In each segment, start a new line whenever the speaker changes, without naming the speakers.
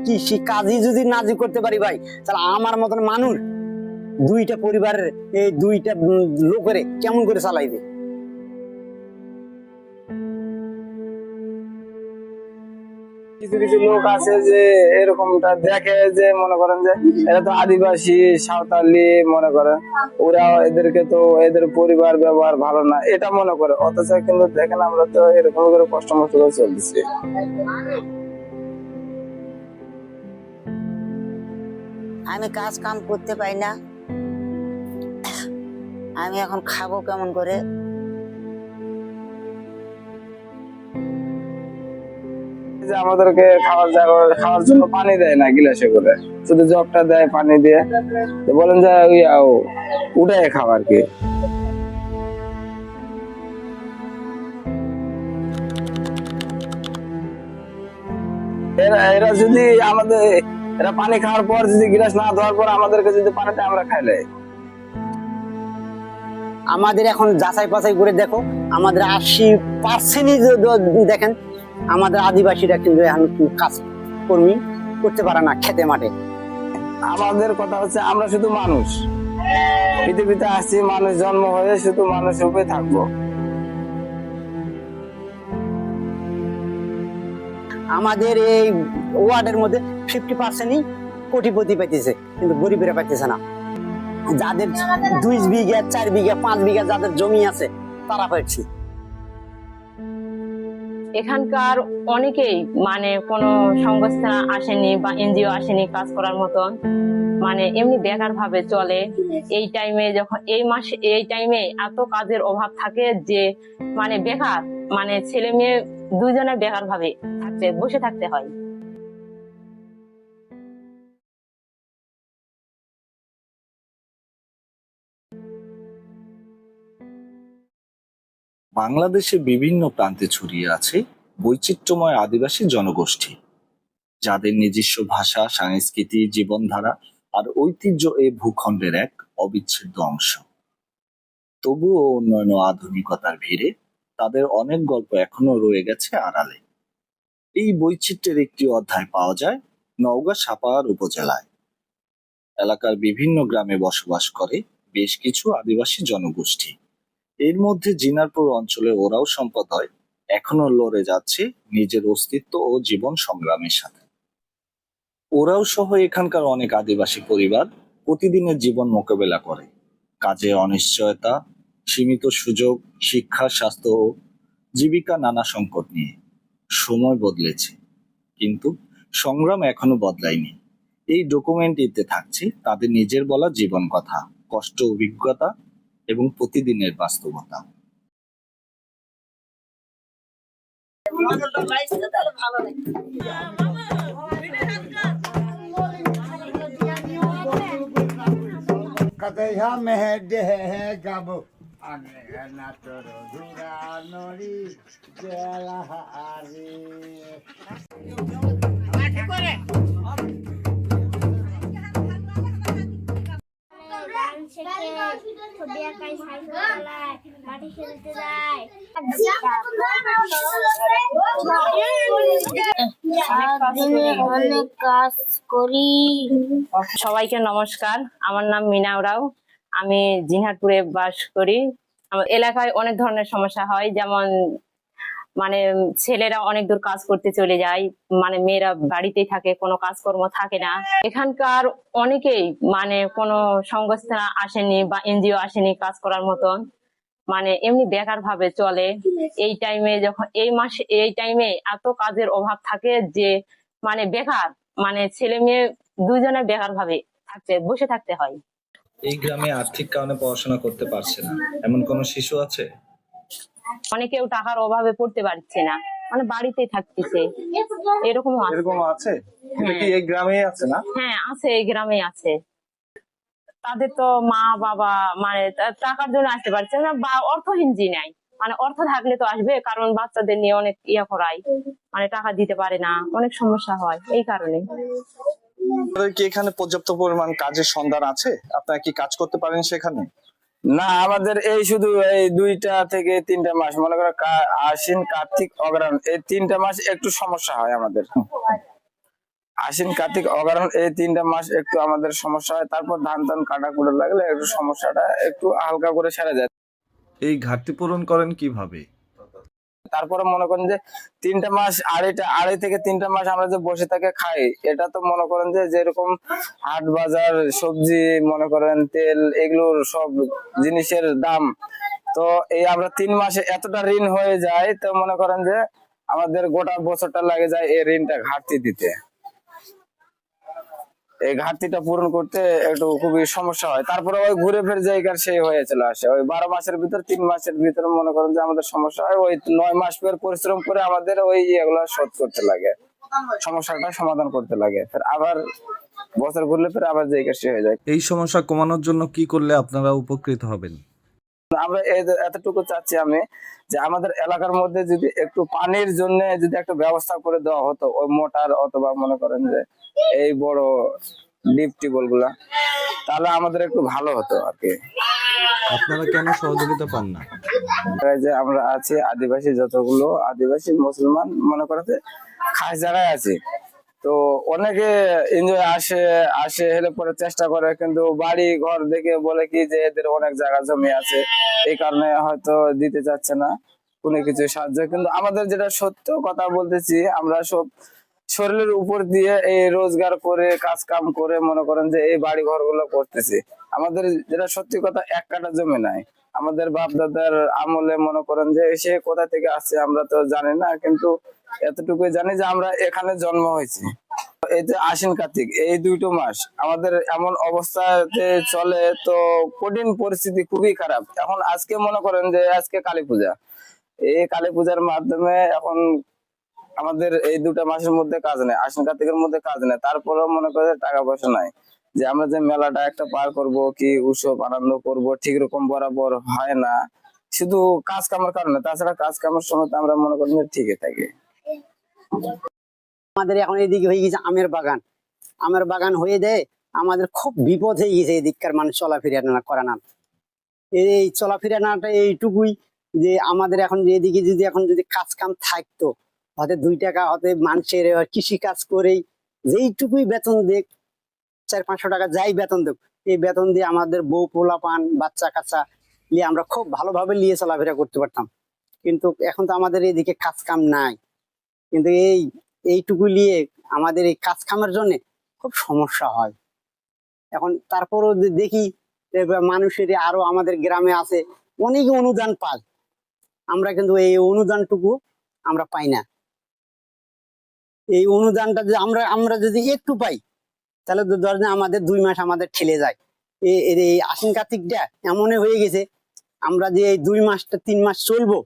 কৃষি কাজই যদি নাজি করতে পারি ভাই, তাহলে আমার মতন মানুষ দুইটা পরিবারের এই দুইটা লোকের কেমন করে চালাইবে?
কিছু কিছু লোক আছে যে এরকমটা দেখে, যে মনে করেন যে এরা তো আদিবাসী সাঁওতালি, মনে করেন ওরা এদেরকে তো এদের পরিবার ব্যবহার ভালো না এটা মনে করে, অথচ কিন্তু দেখেন আমরা তো এরকম করে কষ্ট মষ্ট করে চলতেছি।
আমি কাজ কাম করতে পারি না, আমি এখন খাবো কেমন করে?
যে আমাদেরকে খাওয়ার জন্য পানি দেয় না গিলাসে করে, শুধু জগটা দেয় পানি দিয়ে, তো বলেন যে উঠায় খাওয়া আর কি। এরা যদি এরা পানি খাওয়ার পর যদি গিলাস না ধোয়ার পর আমাদেরকে যদি পানি দেয়, আমরা খাইলে।
আমাদের এখন যাচাই বাছাই করে দেখো, আমাদের 80% দেখেন আমাদের আদিবাসীরা কিন্তু এখন কাজ কর্মী করতে পারে না খেতে মাঠে।
আমাদের কথা হচ্ছে আমরা শুধু মানুষ, পৃথিবীতে আসছি মানুষ জন্ম হয়ে শুধু মানুষ রূপে থাকবো।
আমাদের এই ওয়ার্ডের মধ্যে 50%ই কোটিপতি পাইতেছে, কিন্তু গরিবেরা পাইতেছে না। যাদের 2 বিঘা 4 বিঘা 5 বিঘা যাদের জমি আছে তারা পাচ্ছে।
এখানকার অনেকেই মানে কোনো সংস্থা আসেনি বা এনজিও আসেনি কাজ করার মতন, মানে এমনি বেকার ভাবে চলে। এই টাইমে যখন এই টাইমে এত কাজের অভাব থাকে যে মানে বেকার, মানে ছেলে মেয়ে দুজনের বেকার ভাবে বসে থাকতে হয়।
বাংলাদেশের বিভিন্ন প্রান্তে ছড়িয়ে আছে বৈচিত্র্যময় আদিবাসী জনগোষ্ঠী, যাদের নিজস্ব ভাষা, সংস্কৃতি, জীবনধারা আর ঐতিহ্য এই ভূখণ্ডের এক অবিচ্ছেদ্য অংশ। তবুও উন্নয়ন ও আধুনিকতার ভিড়ে তাদের অনেক গল্প এখনো রয়ে গেছে আড়ালে। এই বৈচিত্র্যের একটি অধ্যায় পাওয়া যায় নওগাঁ সাপাহার উপজেলায়। এলাকার বিভিন্ন গ্রামে বসবাস করে বেশ কিছু আদিবাসী জনগোষ্ঠী। এর মধ্যে জিনারপুর অঞ্চলে ওরাও সম্প্রদায় এখনো লড়ে যাচ্ছে নিজের অস্তিত্ব ও জীবন সংগ্রামের সাথে। ওরাও সহ এখানকার অনেক আদিবাসী পরিবার প্রতিদিনের জীবন মোকাবেলা করে কাজে অনিশ্চয়তা, সীমিত সুযোগ, শিক্ষা, স্বাস্থ্য ও জীবিকা নানা সংকট নিয়ে। সময় বদলেছে, কিন্তু সংগ্রাম এখনো বদলায়নি। এই ডকুমেন্টারিতে থাকছে তাদের নিজের বলা জীবন কথা, কষ্ট, অভিজ্ঞতা এবং প্রতিদিনের বাস্তবতা।
Kataiha mehde he gabo ane na toro dura nori jela hari. Mati kore.
ছবি আঁকায়, সাইকেল চালায়, মাটি খেলতে যায়, অনেক কাজ করি।
সবাইকে নমস্কার, আমার নাম মিনা ওরাও, আমি জিনহাটপুরে বাস করি। আমার এলাকায় অনেক ধরনের সমস্যা হয়, যেমন মানে ছেলেরা অনেক দূর কাজ করতে চলে যায়, মানে মেয়েরা বাড়িতেই থাকে, কোনো কাজকর্ম থাকে না। এখানকার অনেকেই মানে কোনো সংস্থা আসেনি বা এনজিও আসেনি কাজ করার মতন, মানে এমনি বেকার ভাবে চলে। এই টাইমে যখন এই টাইমে এত কাজের অভাব থাকে যে মানে বেকার, মানে ছেলে মেয়ে দুজনের বেকার ভাবে বসে থাকতে হয়।
এই গ্রামে আর্থিক কারণে পড়াশোনা করতে পারছে না এমন কোনো শিশু আছে?
অনেকেও টাকার অভাবে পড়তে পারছে না, মানে বাড়িতেই থাকতেছে, এরকম
আছে? এটা কি এই গ্রামেই আছে না?
হ্যাঁ আছে, এই গ্রামে আছে। তাদের তো মা বাবা মানে টাকার জন্য আসতে পারছে না, বা অর্থহীন জি নাই, মানে অর্থ থাকলে তো আসবে, কারণ বাচ্চাদের নিয়ে অনেক করায়, মানে টাকা দিতে পারে না, অনেক সমস্যা হয় এই কারণে।
আপনাদের কি এখানে পর্যাপ্ত পরিমাণ কাজের সন্ধান আছে? আপনারা কি কাজ করতে পারেন সেখানে?
না, আমাদের এই শুধু এই 2টা থেকে 3টা মাস, মনে করো আশ্বিন, কার্তিক, অগ্রহায়ণ, এই 3টা মাস একটু সমস্যা হয় আমাদের। আশ্বিন কার্তিক অগ্রহায়ণ এই 3টা মাস একটু আমাদের সমস্যা হয়, তারপর ধান কাটা কুড়ে লাগলে একটু সমস্যাটা একটু হালকা করে সেরে যায়।
এই ঘাটতি পূরণ করেন কিভাবে?
তারপরে মনে করেন যে 3টা মাস আড়াই থেকে 3টা মাস আমরা যে বসে থেকে খাই, এটা তো মনে করেন যে যেরকম হাট বাজার সবজি মনে করেন তেল এগুলোর সব জিনিসের দাম, তো এই আমরা 3 মাসে এতটা ঋণ হয়ে যায়, তো মনে করেন যে আমাদের গোটা বছরটা লাগে যায় এই ঋণটা ঘাটতি দিতে। এই ঘাটতিটা পূরণ করতে একটু খুবই সমস্যা হয়। তারপরে ওই ঘুরে ফিরে জায়গার সেই হয়ে চলে আসে। ওই 12 মাসের ভিতর 3 মাসের ভিতরে মনে করেন যে আমাদের সমস্যা হয়, ওই 9 মাস পর পরিশ্রম করে আমাদের ওই এগুলা শোধ করতে লাগে, সমস্যাটা সমাধান করতে লাগে, ফের আবার বছর ঘুরলে ফের আবার জায়গা সে হয়ে যায়।
এই সমস্যা কমানোর জন্য কি করলে আপনারা উপকৃত হবেন?
আমরা এতটুকু চাচ্ছি আমি যে আমাদের এলাকার মধ্যে যদি একটু পানির জন্য যদি একটা ব্যবস্থা করে দেওয়া হতো, ওই মোটর অথবা মনে করেন যে এই বড় ডিপ টিউবওয়েল গুলা, তাহলে আমাদের একটু ভালো হতো আর কি।
আপনারা কেন সহযোগিতা পান না?
এই যে আমরা আছি আদিবাসী, যতগুলো আদিবাসী মুসলমান মনে করতে খাস জায়গায় আছি, তো অনেকে এনজয় আসে হেলে পরে চেষ্টা করে, কিন্তু বাড়ি ঘর দেখে বলে কি যে এদের অনেক জায়গা জমি আছে, এই কারণে হয়তো দিতে চাচ্ছে না কোনো কিছু সাহায্য। কিন্তু আমাদের যেটা সত্য কথা বলতেছি, আমরা সব শরীরের উপর দিয়ে এই রোজগার করে কাজ কাম করে মনে করেন যে এই বাড়ি ঘর গুলো করতেছি। আমাদের যেটা সত্যি কথা 1 কাঠা জমি নাই। আমাদের বাপ দাদার আমলে মনে করেন যে সে কোথা থেকে আসছে আমরা তো জানি না, কিন্তু এতটুকুই জানি যে আমরা এখানে জন্ম হয়েছি। এই যে আশ্বিন কার্তিক এই 2টো মাস আমাদের এমন অবস্থাতে চলে, তো কঠিন পরিস্থিতি খুবই খারাপ। এখন আজকে মনে করেন যে আজকে কালী পূজা, এই কালী পূজার মাধ্যমে এখন আমাদের এই 2টা মাসের মধ্যে কাজ নেই, আশ্বিন কার্তিকের মধ্যে কাজ নেই, তারপরেও মনে করে টাকা পয়সা নাই যে আমরা যে মেলাটা একটা পার করব কি উৎসব আনন্দ করব, ঠিক রকম বরাবর হয় না, শুধু কাজ কামের কারণে। তাছাড়া কাজ কামের সময় তো আমরা মনে করি ঠিকই থাকি।
আমাদের এখন এদিকে হয়ে গেছে আমের বাগান হয়ে দেয়, আমাদের খুব বিপদ হয়ে গেছে এদিককার মানুষ চলাফেরা না করে না। এই চলাফেরা নাটা এইটুকুই যে আমাদের এখন এদিকে যদি কাজ কাম থাকতো, হয়তো 2 টাকা হতে মানুষের কৃষি কাজ করেই যেইটুকুই বেতন দেখ, 400-500 টাকা যাই বেতন দেখ, এই বেতন দিয়ে আমাদের বউ পোলা পান বাচ্চা কাচ্চা নিয়ে আমরা খুব ভালোভাবে নিয়ে চলাফেরা করতে পারতাম। কিন্তু এখন তো আমাদের এদিকে কাজ কাম নাই, কিন্তু এইটুকু নিয়ে আমাদের এই কাজ কামের জন্য খুব সমস্যা হয়। এখন তারপরও দেখি মানুষের আরো আমাদের গ্রামে আছে অনেকে অনুদান পায়, আমরা কিন্তু এই অনুদানটুকু আমরা পাই না। এই অনুদানটা যে আমরা যদি একটু পাই, তাহলে তো ধরেন আমাদের 2 মাস আমাদের ঠেলে যায়। এই আশ্বিন কার্তিকটা এমনই হয়ে গেছে, আমরা যে এই 2 মাসটা 3 মাস চলবো,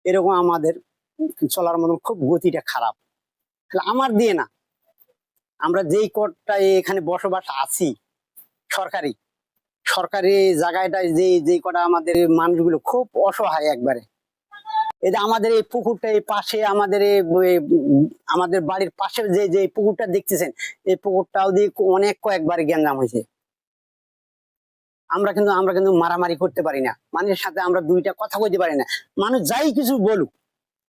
এরকম আমাদের চলার মতন খুব গতিটা খারাপ। আমার দিয়ে না, আমরা যেই কোটটা এখানে বসবাস আছি সরকারি জায়গাটা যে কটা আমাদের মানুষগুলো খুব অসহায় একবারে। এই যে আমাদের এই পুকুরটা এই পাশে আমাদের বাড়ির পাশে যে পুকুরটা দেখতেছেন, এই পুকুরটাও দিয়ে অনেক কয়েকবার গ্যাঞ্জাম হয়েছে। আমরা কিন্তু মারামারি করতে পারি না, মানুষের সাথে আমরা 2টা কথা কইতে পারি না। মানুষ যাই কিছু বলুক,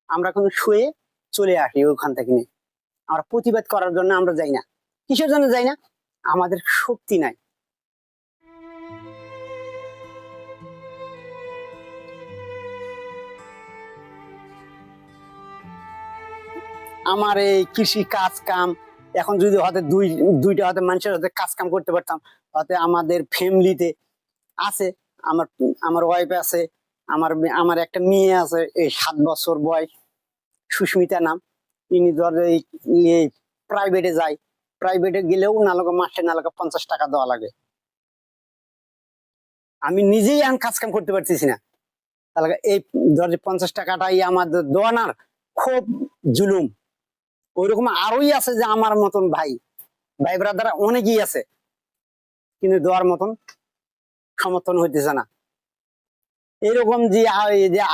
আমরা কিন্তু শুয়ে চলে আসি ওখান থেকে নিয়ে। আমরা প্রতিবাদ করার জন্য আমরা যাই না। কিসের জন্য যাই না? আমাদের শক্তি নাই। আমার এই কৃষি কাজ কাম এখন যদি হয়তো 2টা হয়তো মানুষের হয়তো কাজ কাম করতে পারতাম, হয়তো আমাদের ফ্যামিলিতে আছে, আমার ওয়াইফ আছে, আমার একটা মেয়ে আছে, এই 7 বছর বয়স, সুস্মিতা নাম। ইনি ধর এই প্রাইভেটে যায়, প্রাইভেটে গেলেও নালকা মাসে 50 টাকা দেওয়া লাগে। আমি নিজেই এখন কাজ কাম করতে পারতেছি না, তাহলে এই ধর 50 টাকাটাই আমাদের দেওয়ানার খুব জুলুম। ওইরকম আরোই আছে যে আমার মতন ভাই ব্রাদার অনেকেই আছে, কিন্তু দেওয়ার মতন সমর্থন হইতেছে না। এরকম যে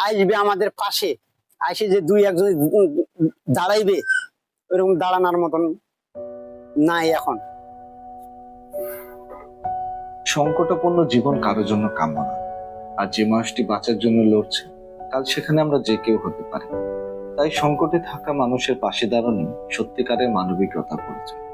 আসবে আমাদের পাশে, আসে যে 2-1 দাঁড়াইবে, ওইরকম দাঁড়ানোর মতন নাই এখন।
সংকটাপন্ন জীবন কারোর জন্য কাম্য না, আর যে মানুষটি বাঁচার জন্য লড়ছে কাল সেখানে আমরা যে কেউ হতে পারি। তাই সংকটে থাকা মানুষের পাশে দাঁড়ানো সত্যিকারের মানবিকতা পরিচয়।